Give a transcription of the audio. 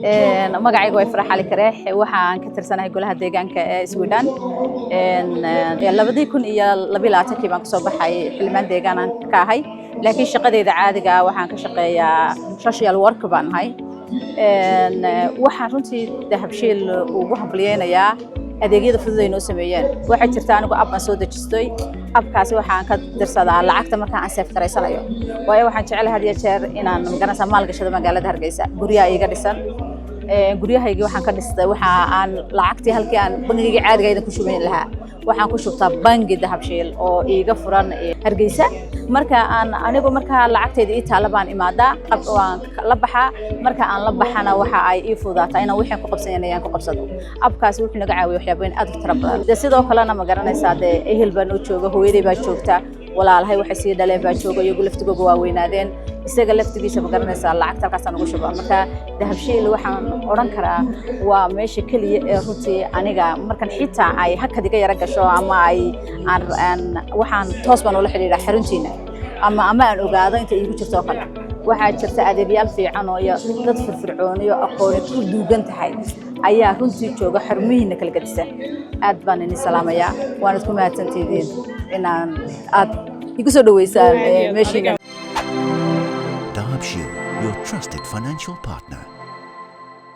magacaygu way Farax Ali Kareex waxaan ka tirsanahay golaha deegaanka ee Sweden 2022 baan kasoo baxay xilmaan deegaan ka ahay laakiin shaqadeyda caadiga ah waxaan ka shaqeeyaa social work baan ahay waxaan runtii dahabshiil ugu hambalyeeynaya adeegyada fudud ay noo sameeyeen waxa jirta anigu app aan soo dejistay appkaasi waxaan ka dirsadaa lacagta marka aan save gareysanayo waayo waxaan jecelahay had iyo jeer inaan magaranaysa maalgashado magaalada Hargeysa guriga iga dhisan guriyahayga waxaan ka dhistay waxa aan lacagtii halkii aan bangiga caadiga ah ku shubayn lahaa waxaan ku shubtaa bangi dahabshiil oo iiga furan Hargeysa marka aan anigu marka lacagteeda ii taalabaan imaada qab waan la baxaa marka aan la baxana waxa ay ii fududaatay inaan wixii ku qabsanayaan ku qabsado appkaasi wuxuu naga caawiyo waxyaabayn aad u tirabadan sidoo kalena ma garanaysaa ehel baan u jooga hooyaday baa joogta walaalahay waxay sii dhaleen baa jooga iyagu laftigooda waa weynaadeen isaga laftigiisa ma garanaysaa lacagta halkaas aan ugu shubo marka dahabshiil waxaan oran karaa waa meesha kaliya ee runtii aniga markan xitaa ay hakadiga yara gasho ama ay aan waxaan toos baan ula xiriiraa xaruntiina ama aan ogaado inta iigu jirto kale waxaa jirta adeegyaal fiican oo dad firfircoon iyo aqoon ku duugan tahay ayaa runtii jooga xarumihiina kala gadisan aad baan idin salaamayaa waan isku mahadsantihiin inaan aad igu soo dhaweysaan meeshiina Dahabshiil, your trusted financial partner.